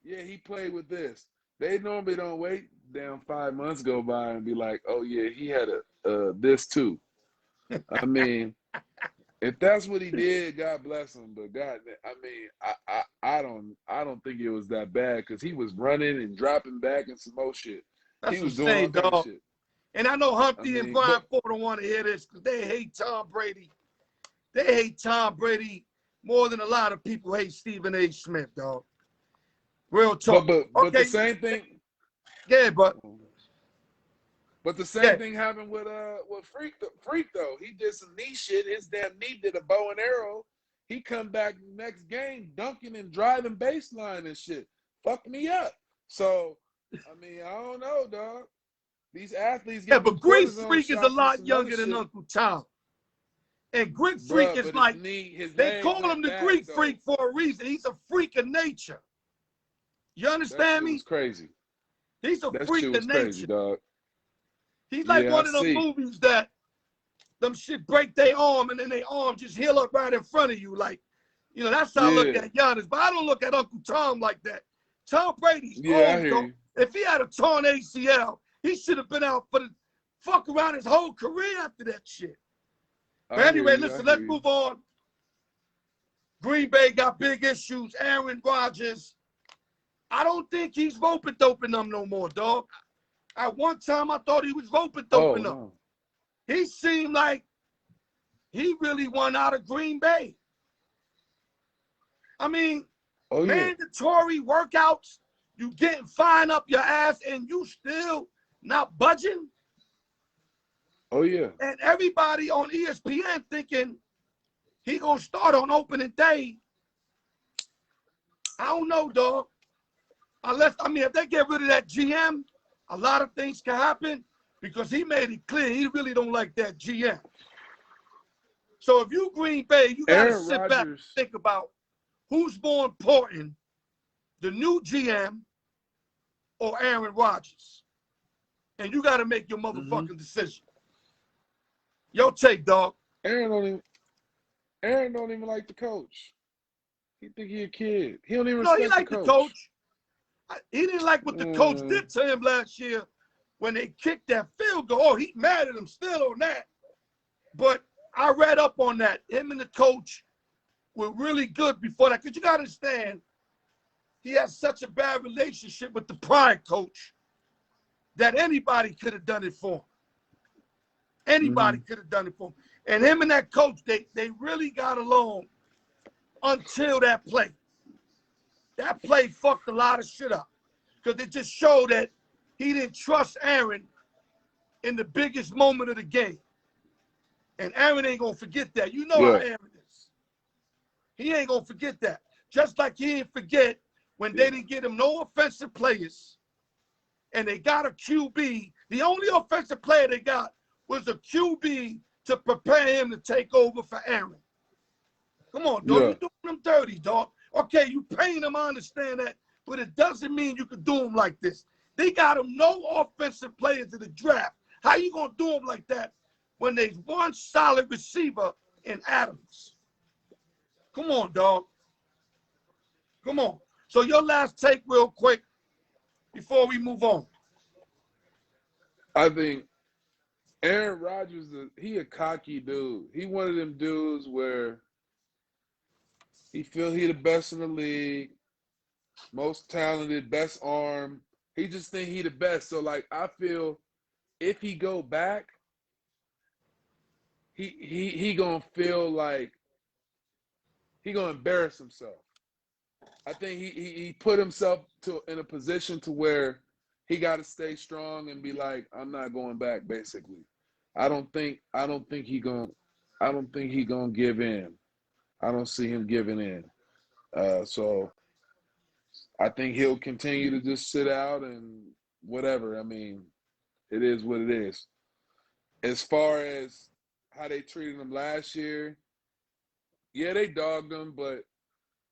Yeah, he played with this. They normally don't wait. Damn, 5 months go by and be like, oh yeah, he had this too. I mean, if that's what he did, God bless him. But God, I mean, I don't think it was that bad because he was running and dropping back and some more shit. That's he was doing all kind of shit. And I know Humpty and Brian Ford don't want to hear this because they hate Tom Brady. They hate Tom Brady more than a lot of people hate Stephen A. Smith, dog. Real talk. But the same thing. Yeah, but the same thing happened with Freak though. He did some knee shit. His damn knee did a bow and arrow. He come back next game dunking and driving baseline and shit. Fucked me up. So I mean, I don't know, dog. These athletes get but Greek Freak is a lot younger than Uncle Tom. And Greek Freak is like, they call him the Greek Freak for a reason. He's a freak of nature. You understand me? It's crazy. He's a freak of nature. Crazy, dog. He's like one of them movies that them shit break their arm and then their arm just heal up right in front of you. Like, you know, that's how I look at Giannis. But I don't look at Uncle Tom like that. Tom Brady's old, though. If he had a torn ACL, he should have been out for the fuck around his whole career after that shit. But anyway, listen, let's move on. Green Bay got big issues. Aaron Rodgers. I don't think he's rope-a-doping them no more, dog. At one time, I thought he was rope-a-doping them. No. He seemed like he really won out of Green Bay. I mean, mandatory workouts, you getting fine up your ass, and you still not budging? Oh, yeah. And everybody on ESPN thinking he going to start on opening day. I don't know, dog. Unless, I mean, if they get rid of that GM, a lot of things can happen because he made it clear he really don't like that GM. So if you Green Bay, you got to sit back and think about who's more important, the new GM or Aaron Rodgers. And you got to make your motherfucking decision. Your take, dog. Aaron don't even like the coach. He think he a kid. He don't even No, he respect liked the the coach. coach. He didn't like what the coach did to him last year when they kicked that field goal. Oh, he mad at him still on that. But I read up on that. Him and the coach were really good before that. Because you got to understand, he has such a bad relationship with the prior coach that anybody could have done it for him. Anybody could have done it for him. And him and that coach, they really got along until that play. That play fucked a lot of shit up. Because it just showed that he didn't trust Aaron in the biggest moment of the game. And Aaron ain't going to forget that. You know how Aaron is. He ain't going to forget that. Just like he didn't forget when they didn't get him no offensive players and they got a QB. The only offensive player they got was a QB to prepare him to take over for Aaron. Come on, dog. You're doing him dirty, dog. Okay, you paying him, I understand that, but it doesn't mean you can do him like this. They got him no offensive players in the draft. How you going to do him like that when there's one solid receiver in Adams? Come on, dog. Come on. So your last take real quick before we move on. I think Aaron Rodgers, he a cocky dude. He one of them dudes where he feel he the best in the league, most talented, best arm. He just think he the best. So, like, I feel if he go back, he gonna feel like he gonna embarrass himself. I think he put himself in a position to where he got to stay strong and be like, I'm not going back. Basically, I don't think he gonna give in. I don't see him giving in. So I think he'll continue to just sit out and whatever. I mean, it is what it is. As far as how they treated him last year, yeah, they dogged him, but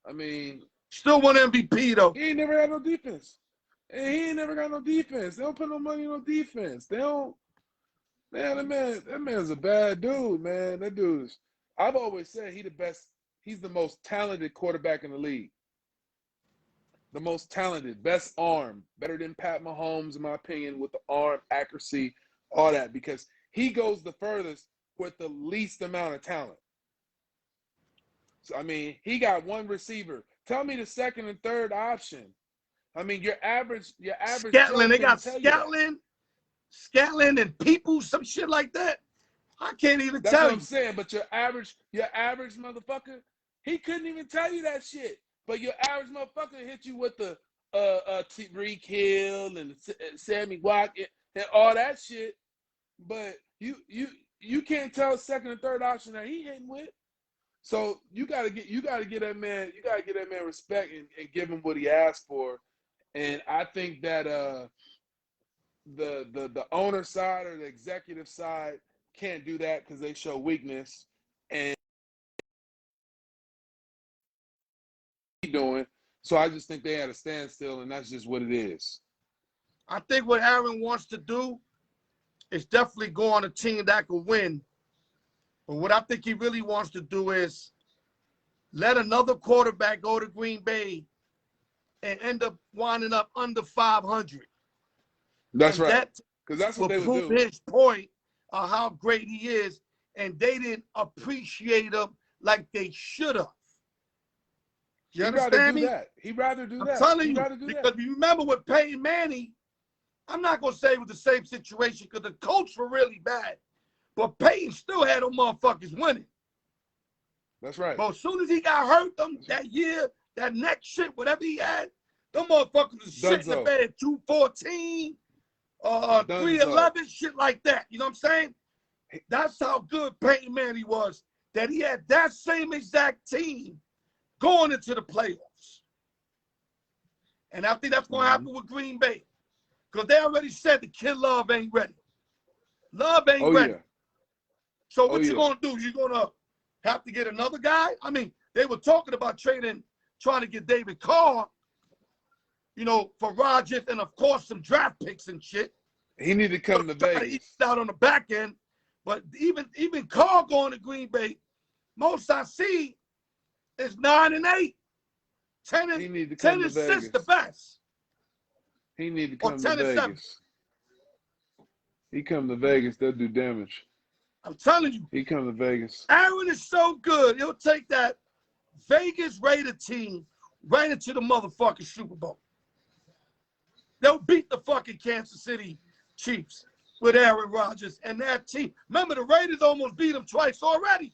I mean, still won MVP though. He ain't never had no defense. And he ain't never got no defense. They don't put no money on no defense. They don't. Man, that man's a bad dude, man. That dude's. I've always said he the best. He's the most talented quarterback in the league. The most talented, best arm, better than Pat Mahomes, in my opinion, with the arm accuracy, all that, because he goes the furthest with the least amount of talent. So I mean, he got one receiver. Tell me the second and third option. I mean, your average Scatlin, they got Scatlin and people, some shit like that. I can't even tell you. That's what I'm saying. But your average motherfucker, he couldn't even tell you that shit. But your average motherfucker hit you with the Tyreek Hill and Sammy Watkins and all that shit. But you can't tell second and third option that he hitting with. So you gotta get that man respect and give him what he asked for. And I think that the owner side or the executive side can't do that because they show weakness and doing. So I just think they had a standstill, and that's just what it is. I think what Aaron wants to do is definitely go on a team that can win. But what I think he really wants to do is let another quarterback go to Green Bay and end up winding up under 500. That's and right. Because that's what they would do. Prove his point of how great he is, and they didn't appreciate him like they should have. You understand me? He'd rather do that. I'm telling you, because you remember with Peyton Manning, I'm not going to say it was the same situation because the coach were really bad, but Peyton still had them motherfuckers winning. That's right. But as soon as he got hurt that year, that next shit, whatever he had, them motherfuckers was shit in the bed, 214, 311, shit like that. You know what I'm saying? That's how good Peyton Manning was, that he had that same exact team going into the playoffs. And I think that's going to happen with Green Bay. Because they already said the kid Love ain't ready. Love ain't ready. Yeah. So what you going to do? You going to have to get another guy? I mean, they were talking about trying to get David Carr, for Rodgers and, of course, some draft picks and shit. He need to come to Vegas. He's out on the back end. But even Carr going to Green Bay, most I see is 9-8. He need to 10 come to assists the Vegas. best. He need to Or come 10 to and 7. Vegas. He come to Vegas, they'll do damage. I'm telling you. He come to Vegas. Aaron is so good. He'll take that Vegas Raider team right into the motherfucking Super Bowl. They'll beat the fucking Kansas City Chiefs with Aaron Rodgers and that team. Remember, the Raiders almost beat them twice already.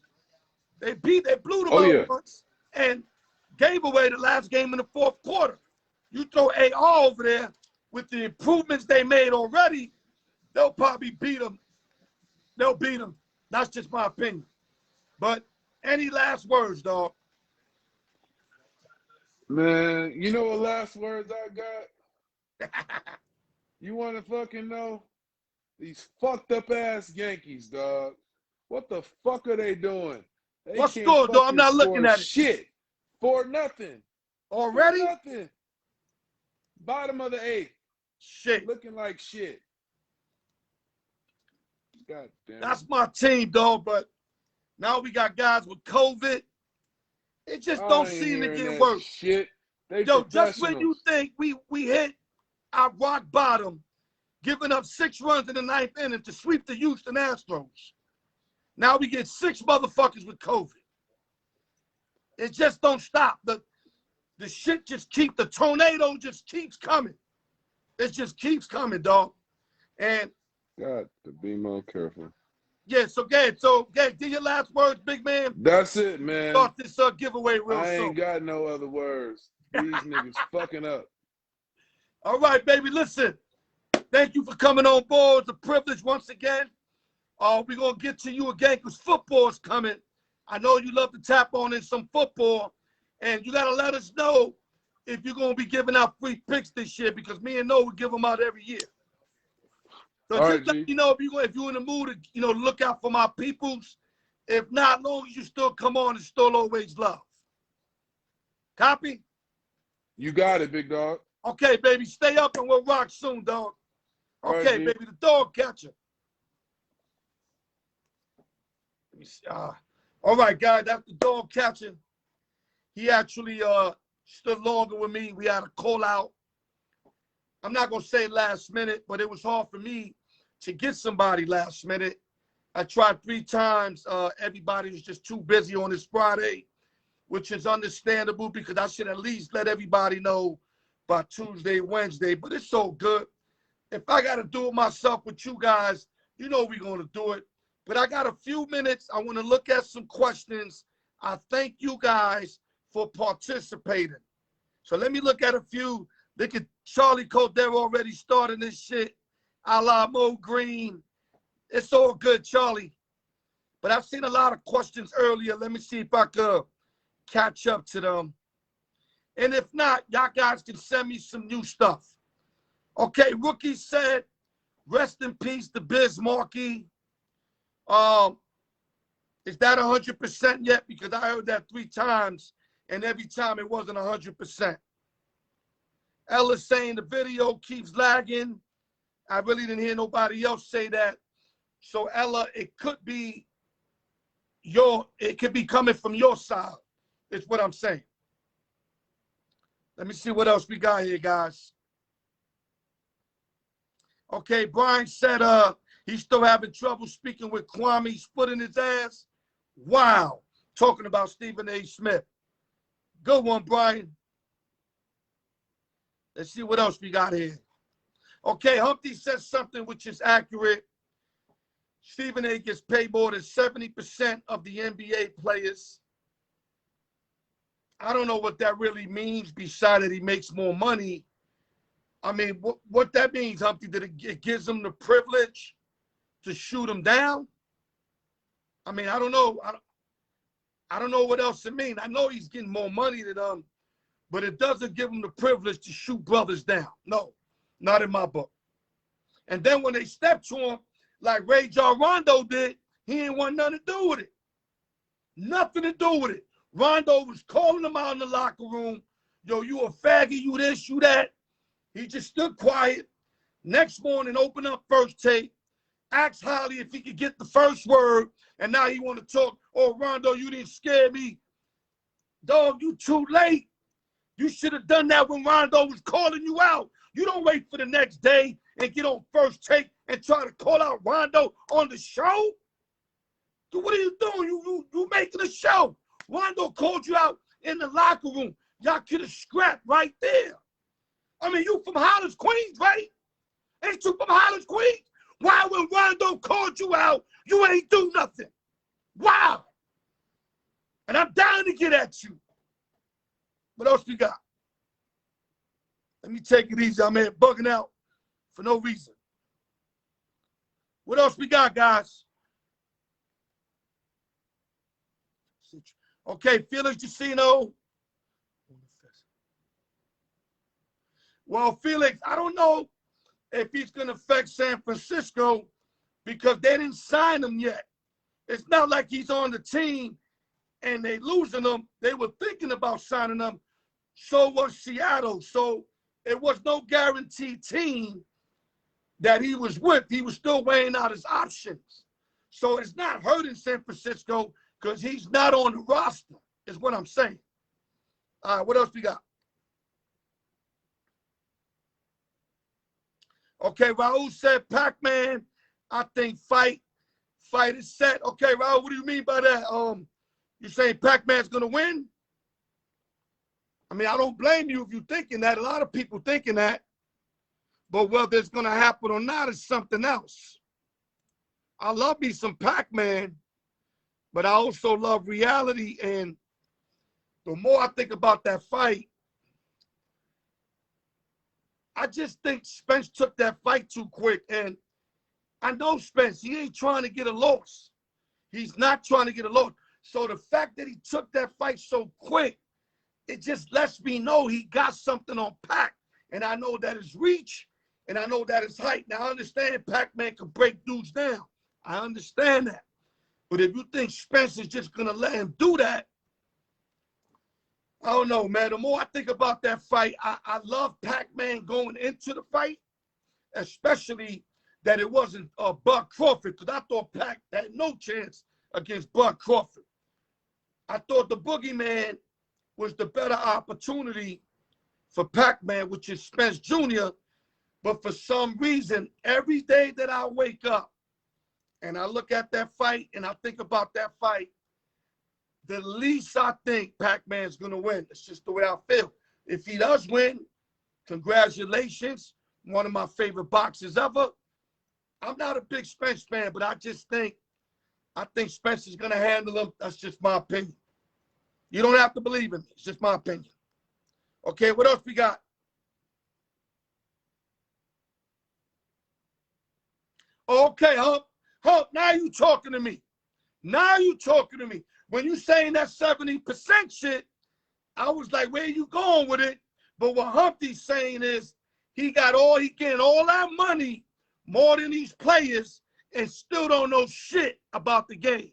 They blew them Oh, out yeah. once and gave away the last game in the fourth quarter. You throw AR over there with the improvements they made already, they'll probably beat them. They'll beat them. That's just my opinion. But any last words, dog? Man, you know what last words I got? You want to fucking know? These fucked up ass Yankees, dog. What the fuck are they doing? They What can't score, dog? I'm fucking not looking score at it. shit. 4-0. Already? 4-0. Bottom of the 8th. Shit. Looking like shit. God damn. That's my team, dog. But now we got guys with COVID. It just I don't ain't seem to hearing get that worse. shit. They Yo, just when you professionals. think we hit our rock bottom, giving up 6 runs in the 9th inning to sweep the Houston Astros. Now we get 6 motherfuckers with COVID. It just don't stop. The shit just the tornado just keeps coming. It just keeps coming, dog. And Got to be more careful. yeah, so Gabe, do your last words, big man. That's it, man. Start this giveaway real I soon. ain't got no other words. These niggas fucking up. All right, baby, listen. Thank you for coming on board. It's a privilege once again. We're going to get to you again because football is coming. I know you love to tap on in some football, and you got to let us know if you're going to be giving out free picks this year because me and Noah will give them out every year. So All just right, let G. me know if you're in the mood to, look out for my peoples. If not, as long as you still come on, it's still always love. Copy? You got it, big dog. Okay, baby. Stay up and we'll rock soon, dog. All right, Okay, G. baby. The dog catcher. Let me see. All right, guys. That's the dog catcher. He actually stood longer with me. We had a call out. I'm not going to say last minute, but it was hard for me to get somebody last minute. I tried 3 times. Everybody was just too busy on this Friday, which is understandable because I should at least let everybody know by Tuesday, Wednesday. But it's so good. If I got to do it myself with you guys, we're going to do it. But I got a few minutes. I want to look at some questions. I thank you guys for participating. So let me look at a few. Look at Charlie Codero already starting this shit. A la Mo Green. It's all good, Charlie. But I've seen a lot of questions earlier. Let me see if I could catch up to them. And if not, y'all guys can send me some new stuff. Okay, Rookie said, rest in peace to Biz Markie. Is that 100% yet? Because I heard that 3 times, and every time it wasn't 100%. Ella's saying the video keeps lagging. I really didn't hear nobody else say that. So Ella, it could be coming from your side. Is what I'm saying. Let me see what else we got here, guys. Okay, Brian said he's still having trouble speaking with Kwame. He's foot in his ass. Wow. Talking about Stephen A. Smith. Good one, Brian. Let's see what else we got here. Okay, Humpty says something which is accurate. Stephen A. gets paid more than 70% of the NBA players. I don't know what that really means, besides that he makes more money. I mean, what that means, Humpty, that it gives him the privilege to shoot him down? I mean, I don't know. I don't know what else it means. I know he's getting more money than them, but it doesn't give him the privilege to shoot brothers down. No, not in my book. And then when they step to him, like Ray John Rondo did, he ain't want nothing to do with it. Nothing to do with it. Rondo was calling him out in the locker room. Yo, you a faggot, you this, you that. He just stood quiet. Next morning, open up First Take. Asked Holly if he could get the first word. And now he want to talk. Oh, Rondo, you didn't scare me. Dog, you too late. You should have done that when Rondo was calling you out. You don't wait for the next day and get on First Take and try to call out Rondo on the show. So what are you doing? You making a show. Rondo called you out in the locker room. Y'all could have scrapped right there. I mean, you from Hollis, Queens, right? Ain't you from Hollis, Queens? Why when Rondo called you out, you ain't do nothing? Wow. And I'm down to get at you. What else we got? Let me take it easy. I'm here bugging out for no reason. What else we got, guys? Okay, Felix Jusino. Well, Felix, I don't know if he's going to affect San Francisco because they didn't sign him yet. It's not like he's on the team and they losing him. They were thinking about signing him. So was Seattle. So it was no guaranteed team that he was with. He was still weighing out his options. So it's not hurting San Francisco because he's not on the roster, is what I'm saying. All right, what else we got? Okay, Raul said Pac-Man, I think fight is set. Okay, Raul, what do you mean by that? You saying Pac-Man's gonna win? I mean, I don't blame you if you're thinking that. A lot of people thinking that. But whether it's gonna happen or not is something else. I love me some Pac-Man, but I also love reality. And the more I think about that fight, I just think Spence took that fight too quick. And I know Spence, he ain't trying to get a loss. He's not trying to get a loss. So the fact that he took that fight so quick, it just lets me know he got something on Pac. And I know that his reach, and I know that his height. Now, I understand Pac-Man can break dudes down. I understand that. But if you think Spence is just going to let him do that, I don't know, man. The more I think about that fight, I love Pac-Man going into the fight, especially that it wasn't Bud Crawford, because I thought Pac had no chance against Bud Crawford. I thought the boogeyman was the better opportunity for Pac-Man, which is Spence Jr., but for some reason, every day that I wake up and I look at that fight and I think about that fight, the least I think Pac-Man's going to win. It's just the way I feel. If he does win, congratulations. One of my favorite boxers ever. I'm not a big Spence fan, but I think Spence is going to handle him. That's just my opinion. You don't have to believe in me. It's just my opinion. Okay, what else we got? Okay, Hump, now you talking to me. Now you talking to me. When you saying that 70% shit, I was like, where you going with it? But what Humpty's saying is he getting all that money, more than these players, and still don't know shit about the game.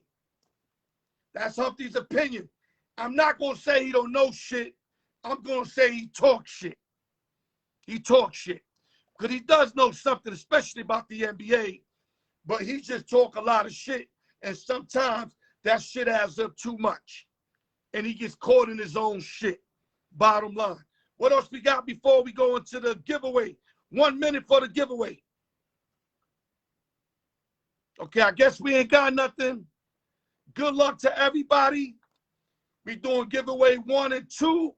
That's Humpty's opinion. I'm not going to say he don't know shit. I'm going to say he talks shit. He talks shit. Because he does know something, especially about the NBA. But he just talk a lot of shit. And sometimes that shit adds up too much. And he gets caught in his own shit. Bottom line. What else we got before we go into the giveaway? 1 minute for the giveaway. Okay, I guess we ain't got nothing. Good luck to everybody. We doing giveaway 1 and 2.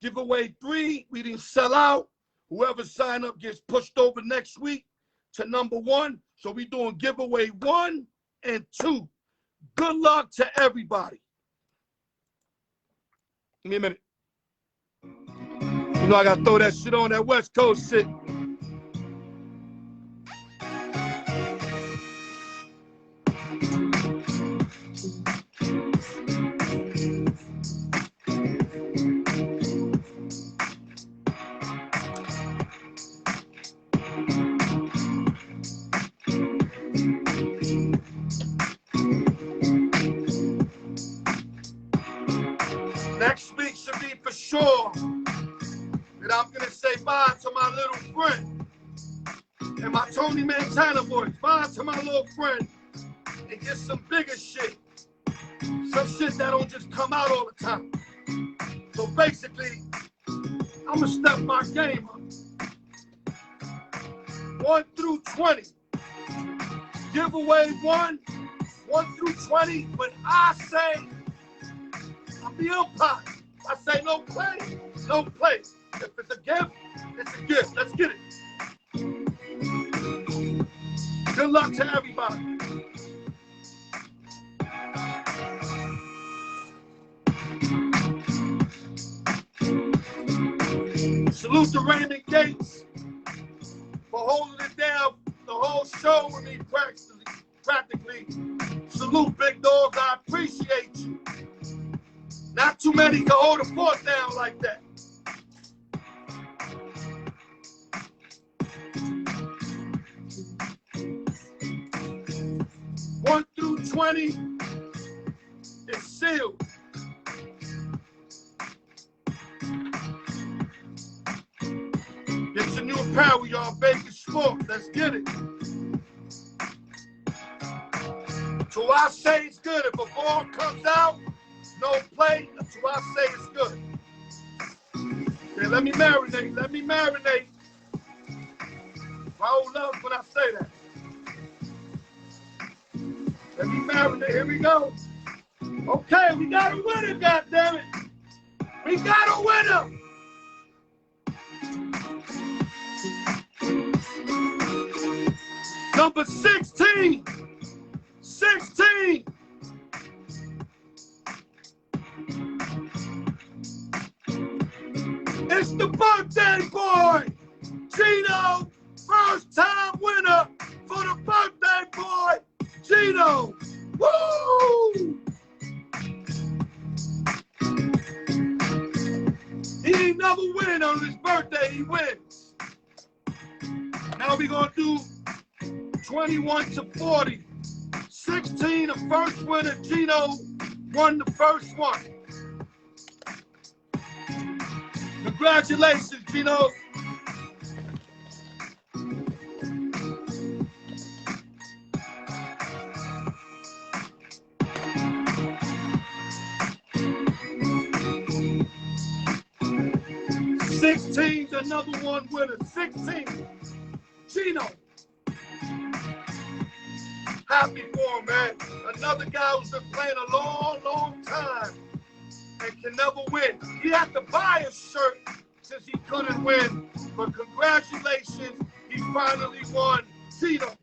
Giveaway 3, we didn't sell out. Whoever sign up gets pushed over next week to number 1. So we doing giveaway 1 and 2. Good luck to everybody. Give me a minute. You know I got to throw that shit on, that West Coast shit. Next week should be for sure that I'm going to say bye to my little friend and my Tony Montana voice. Bye to my little friend and get some bigger shit. Some shit that don't just come out all the time. So basically, I'm going to step my game up. 1 through 20. Giveaway 1 through 20. When I say, I'm the umpire. I say no play, no play. If it's a gift, it's a gift. Let's get it. Good luck to everybody. Salute to Raymond Gates for holding it down the whole show with me practically. Salute, big dogs. I appreciate you. Not too many can hold a fort down like that. One through 20 is sealed. Get your new apparel, y'all. Bacon Sport. Let's get it. Till I say it's good. If a ball comes out, no play until I say it's good. Okay, let me marinate. Let me marinate. Raul loves when I say that. Let me marinate. Here we go. Okay, we got a winner, goddammit. We got a winner. Number 16. 16. It's the birthday boy, Gino, first time winner for the birthday boy, Gino. Woo! He ain't never win on his birthday, he wins. Now we're gonna do 21 to 40. 16, the first winner, Gino won the first one. Congratulations, Gino. $16's another one winner. 16. Gino. Happy for him, man. Another guy who's been playing a long, long time and can never win. He had to buy a shirt since he couldn't win. But congratulations, he finally won. Gino.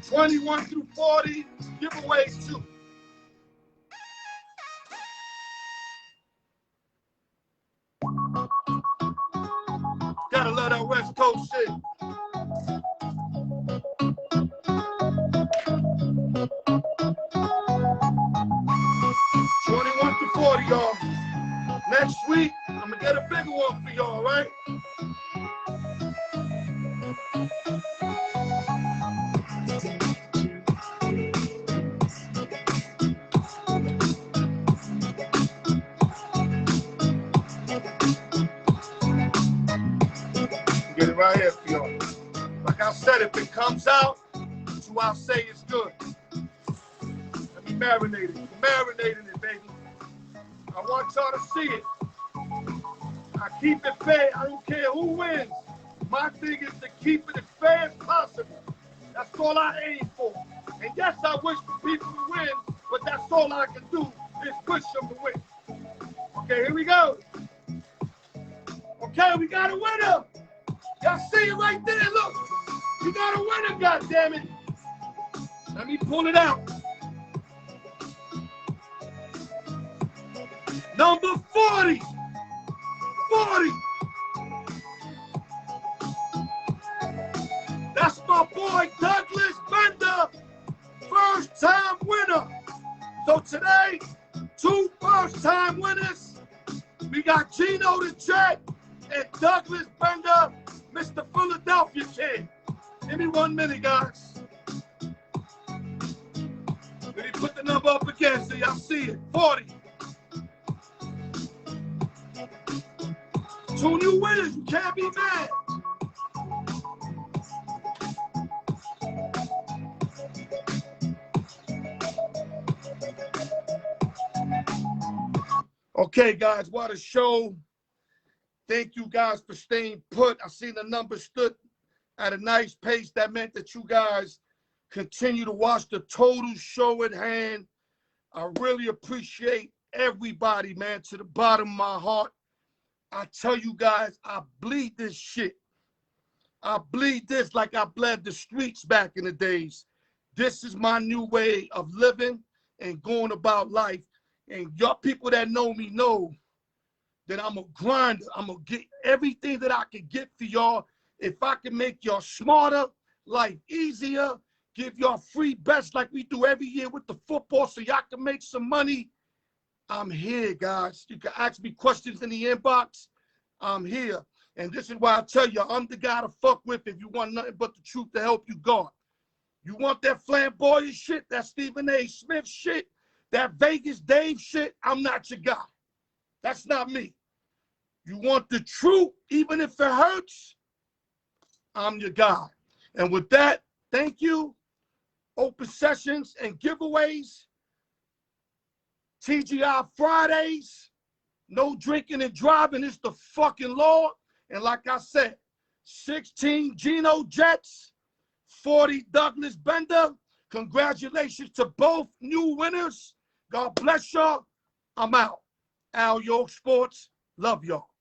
21 through 40, giveaway 2. Gotta love that West Coast shit. Y'all. Next week, I'm gonna get a bigger one for y'all, right? Get it right here for y'all. Like I said, if it comes out, that's what I'll say it's good. Let me marinate it. Marinating it, baby. I want y'all to see it. I keep it fair. I don't care who wins. My thing is to keep it as fair as possible. That's all I aim for. And yes, I wish for people to win, but that's all I can do is push them to win. Okay, here we go. Okay, we got a winner. Y'all see it right there, look. We got a winner, goddammit. Let me pull it out. Number 40. 40. That's my boy Douglas Bender, first time winner. So today, 2 first-time winners. We got Gino the Jet and Douglas Bender, Mr. Philadelphia Kid. Give me 1 minute, guys. Let me put the number up again so y'all see it. 40. 2 new winners, you can't be mad. Okay, guys, while the show Thank you guys for staying put. I seen the numbers stood at a nice pace. That meant that you guys continue to watch the total show at hand. I really appreciate everybody, man, to the bottom of my heart. I tell you guys, I bleed this shit. I bleed this like I bled the streets back in the days. This is my new way of living and going about life. And y'all people that know me know that I'm a grinder. I'm going to get everything that I can get for y'all. If I can make y'all smarter, life easier, give y'all free bets like we do every year with the football so y'all can make some money, I'm here, guys. You can ask me questions in the inbox. I'm here. And this is why I tell you, I'm the guy to fuck with if you want nothing but the truth to help you guard. You want that flamboyant shit, that Stephen A. Smith shit, that Vegas Dave shit, I'm not your guy. That's not me. You want the truth, even if it hurts, I'm your guy. And with that, thank you. Open sessions and giveaways. TGI Fridays. No drinking and driving is the fucking law. And like I said, 16 Geno Jets, 40 Douglas Bender. Congratulations to both new winners. God bless y'all. I'm out. Al York Sports. Love y'all.